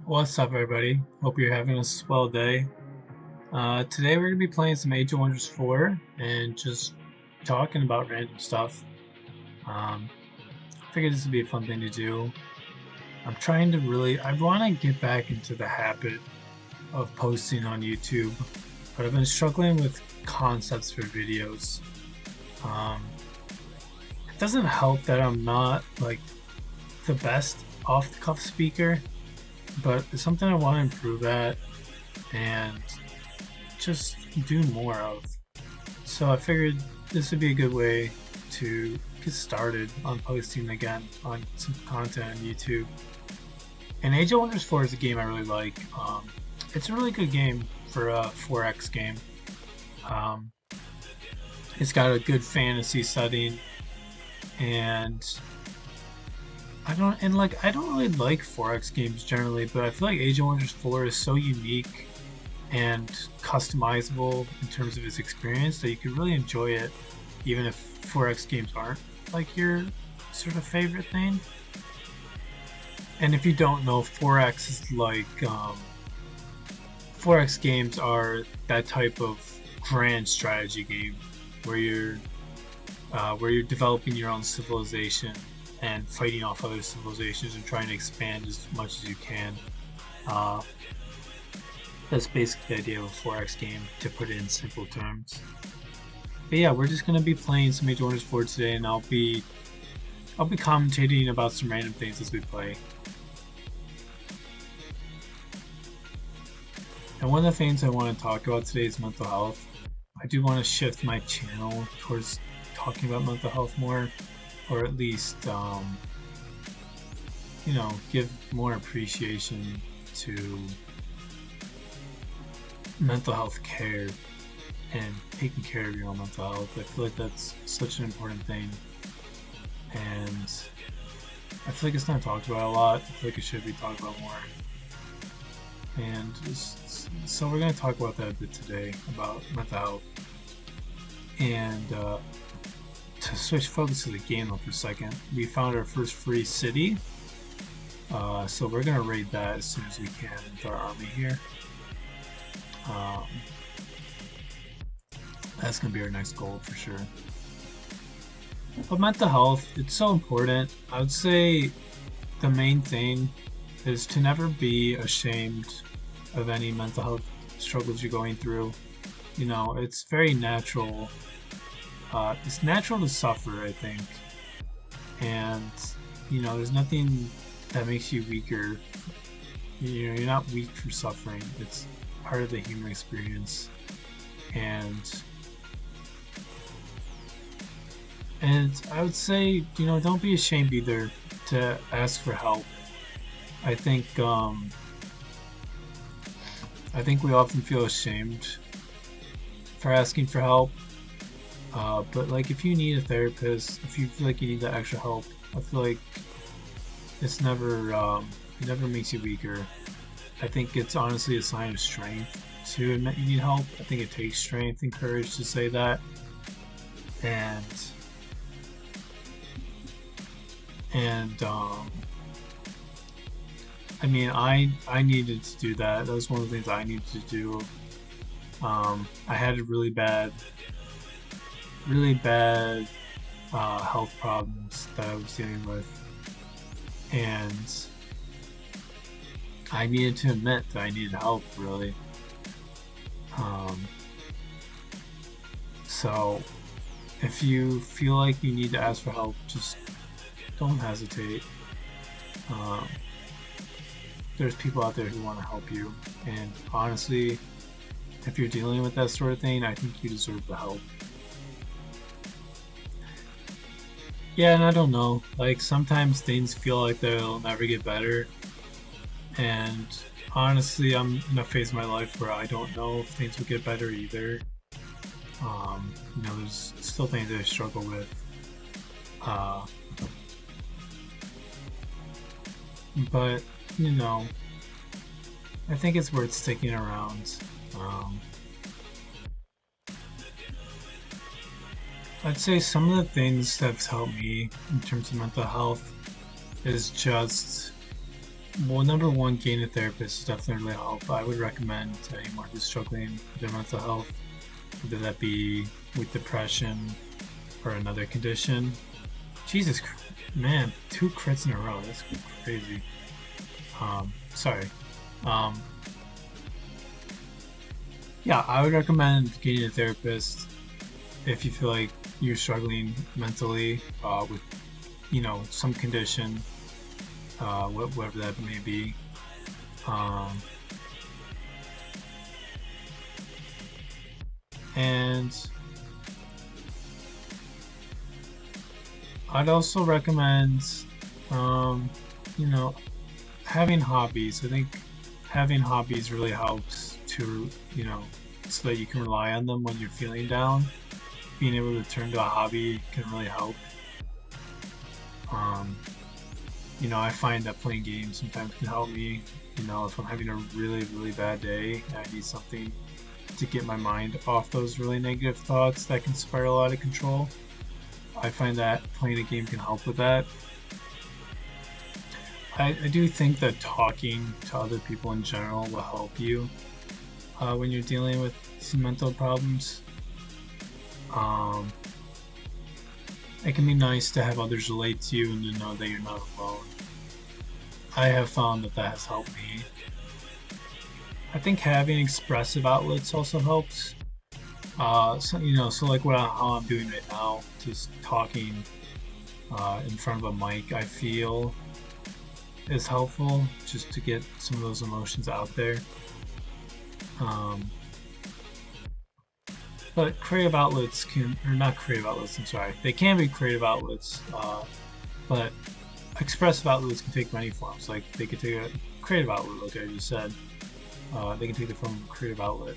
What's up, everybody? Hope you're having a swell day. Today we're gonna be playing some Age of Wonders 4 and just talking about random stuff. I figured this would be a fun thing to do. I want to get back into the habit of posting on YouTube, but I've been struggling with concepts for videos. Um, it doesn't help that I'm not like the best off-the-cuff speaker, but it's something I want to improve at and just do more of. So I figured this would be a good way to get started on posting again on some content on YouTube. And Age of Wonders 4 is a game I really like. It's a really good game for a 4X game. Um, it's got a good fantasy setting, and I don't really like 4X games generally, but I feel like Age of Wonders 4 is so unique and customizable in terms of its experience that you can really enjoy it even if 4X games aren't like your sort of favorite thing. And if you don't know, 4X is like 4X games are that type of grand strategy game where you're developing your own civilization and fighting off other civilizations and trying to expand as much as you can. Uh, That's basically the idea of a 4X game, to put it in simple terms. But yeah, we're just gonna be playing some Age of Wonders 4 today, and I'll be commentating about some random things as we play. And one of the things I want to talk about today is mental health. I do want to shift my channel towards talking about mental health more, or at least, give more appreciation to mental health care and taking care of your own mental health. I feel like that's such an important thing, and I feel like it's not talked about a lot. I feel like it should be talked about more. And so we're going to talk about that a bit today, about mental health. And to switch focus to the game for a second, we found our first free city. So we're going to raid that as soon as we can with our army here. That's going to be our next goal for sure. But mental health, it's so important. I would say the main thing is to never be ashamed of any mental health struggles you're going through. You know, it's very natural. It's natural to suffer, I think. And, there's nothing that makes you weaker. You're not weak for suffering. It's part of the human experience. And I would say, don't be ashamed either to ask for help. I think we often feel ashamed for asking for help. But like, if you need a therapist, if you feel like you need that extra help, I feel like it's it never makes you weaker. I think it's honestly a sign of strength to admit you need help. I think it takes strength and courage to say that. And I mean, I needed to do that. That was one of the things I needed to do. I had really bad health problems that I was dealing with, and I needed to admit that I needed help, really. So if you feel like you need to ask for help, just don't hesitate. There's people out there who want to help you, and honestly, if you're dealing with that sort of thing, I think you deserve the help. Yeah, and I don't know, like, sometimes things feel like they'll never get better, and honestly, I'm in a phase of my life where I don't know if things will get better either. There's still things that I struggle with. But, I think it's worth sticking around. I'd say some of the things that's helped me in terms of mental health is just well, number one, getting a therapist is definitely really helpful. I would recommend to anyone who's struggling with their mental health, whether that be with depression or another condition. Jesus, man, 2 crits in a row. That's crazy. Sorry. Um, yeah, I would recommend getting a therapist if you feel like you're struggling mentally with, some condition, whatever that may be. Um, and I'd also recommend, um, you know, having hobbies. I think having hobbies really helps to, so that you can rely on them when you're feeling down. Being able to turn to a hobby can really help. Um, I find that playing games sometimes can help me. If I'm having a really, really bad day and I need something to get my mind off those really negative thoughts that can spiral out of control, I find that playing a game can help with that. I do think that talking to other people in general will help you when you're dealing with some mental problems. Um, it can be nice to have others relate to you and to know that you're not alone. I have found that that has helped me. I think having expressive outlets also helps. So like how I'm doing right now, just talking in front of a mic, I feel is helpful just to get some of those emotions out there. Um, but creative outlets or not creative outlets, I'm sorry, they can be creative outlets, but expressive outlets can take many forms. Like they could take a creative outlet, like I just said. They can take the form of a creative outlet.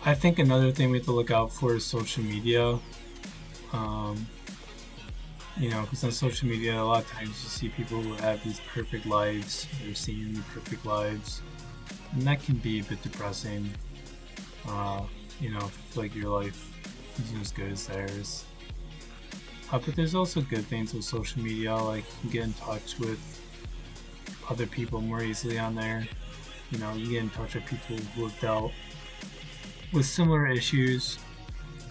I think another thing we have to look out for is social media. Because on social media, a lot of times you see people who have these perfect lives, they're seeing perfect lives, and that can be a bit depressing. Like your life isn't as good as theirs. But there's also good things with social media, like you can get in touch with other people more easily on there. You get in touch with people who have dealt with similar issues,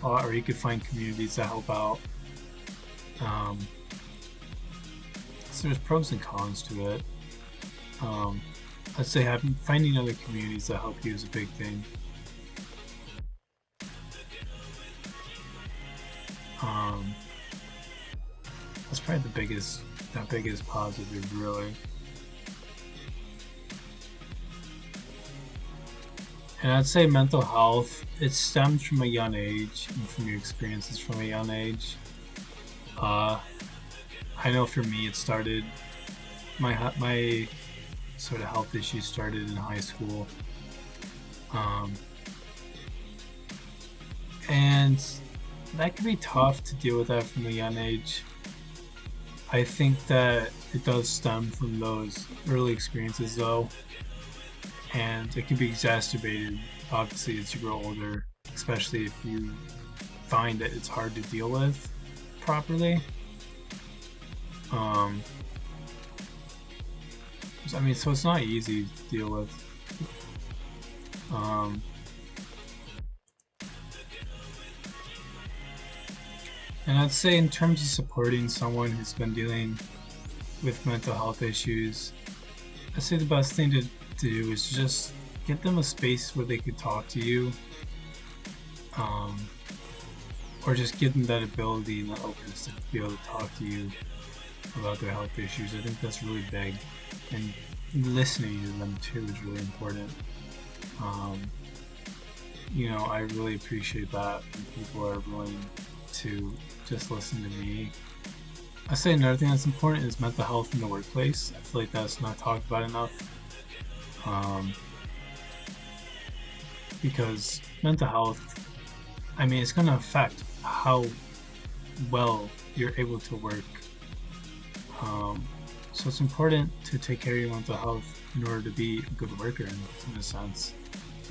or you could find communities that help out. So there's pros and cons to it. I'd say finding other communities that help you is a big thing. That's probably the biggest positive, really. And I'd say mental health, it stems from a young age and from your experiences from a young age. I know for me, it started, my sort of health issues started in high school. And that can be tough to deal with that from a young age. I think that it does stem from those early experiences though, and it can be exacerbated obviously as you grow older, especially if you find that it's hard to deal with properly. So it's not easy to deal with. And I'd say in terms of supporting someone who's been dealing with mental health issues, I'd say the best thing to do is just get them a space where they could talk to you, or just give them that ability and that openness to be able to talk to you about their health issues. I think that's really big, and listening to them too is really important. I really appreciate that when people are willing to just listen to me. I say another thing that's important is mental health in the workplace. I feel like that's not talked about enough. Because mental health, it's going to affect how well you're able to work. So it's important to take care of your mental health in order to be a good worker in a sense,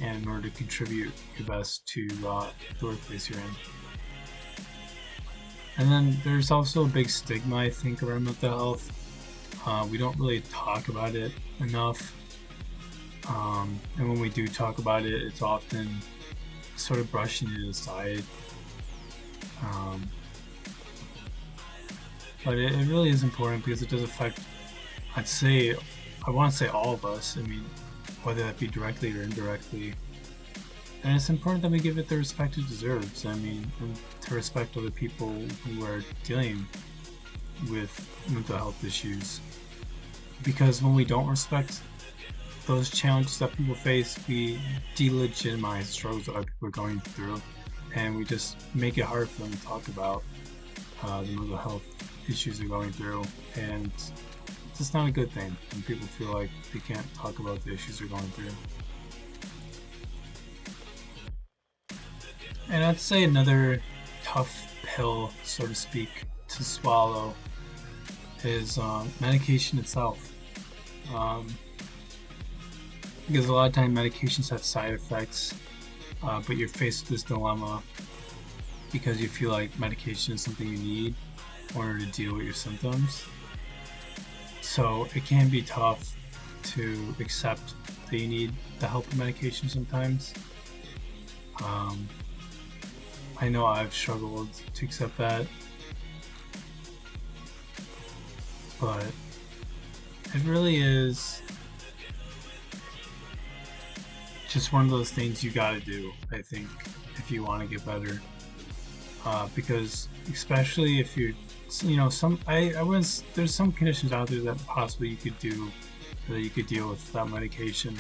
and in order to contribute your best to the workplace you're in. And then there's also a big stigma, I think, around mental health. We don't really talk about it enough. And when we do talk about it, it's often sort of brushing it aside. Um, but it really is important because it does affect, I want to say all of us. I mean, whether that be directly or indirectly. And it's important that we give it the respect it deserves. I mean, and to respect other people who are dealing with mental health issues. Because when we don't respect those challenges that people face, we delegitimize the struggles that other people are going through, and we just make it hard for them to talk about the mental health issues they're going through. And it's just not a good thing when people feel like they can't talk about the issues they're going through. And I'd say another tough pill, so to speak, to swallow is medication itself. Um, because a lot of time medications have side effects, but you're faced with this dilemma because you feel like medication is something you need in order to deal with your symptoms. So it can be tough to accept that you need the help of medication sometimes. Um, I know I've struggled to accept that, but it really is just one of those things you gotta do, I think, if you want to get better. Because especially if you're, there's some conditions out there that possibly you could do, that you could deal with without medication.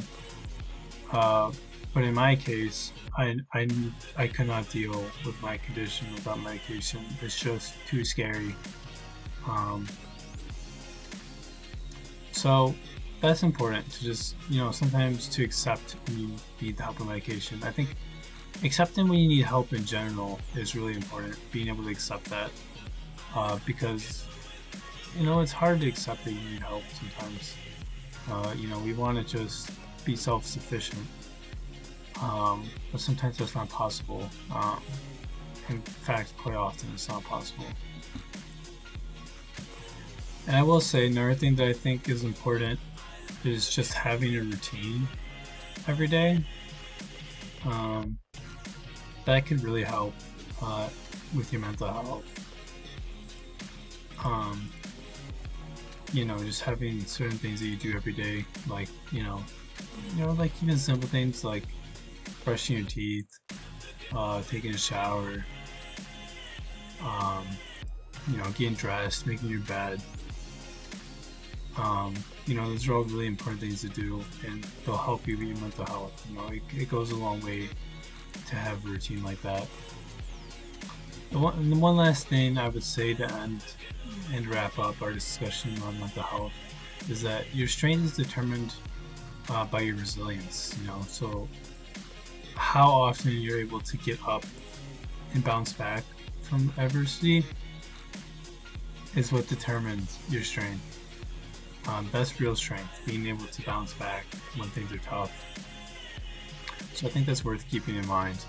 But in my case, I could not deal with my condition without medication. It's just too scary. Um, so that's important to just, sometimes to accept when you need the help of medication. I think accepting when you need help in general is really important. Being able to accept that, because it's hard to accept that you need help sometimes. We want to just be self-sufficient, but sometimes that's not possible. In fact, quite often it's not possible. And I will say another thing that I think is important is just having a routine every day. Um, that could really help with your mental health. Um, just having certain things that you do every day, like like even simple things like brushing your teeth, taking a shower, um, getting dressed, making your bed. Those are all really important things to do, and they'll help you with your mental health. It goes a long way to have a routine like that. The one last thing I would say to end and wrap up our discussion on mental health is that your strength is determined by your resilience. So how often you're able to get up and bounce back from adversity is what determines your strength. That's real strength, being able to bounce back when things are tough. So I think that's worth keeping in mind.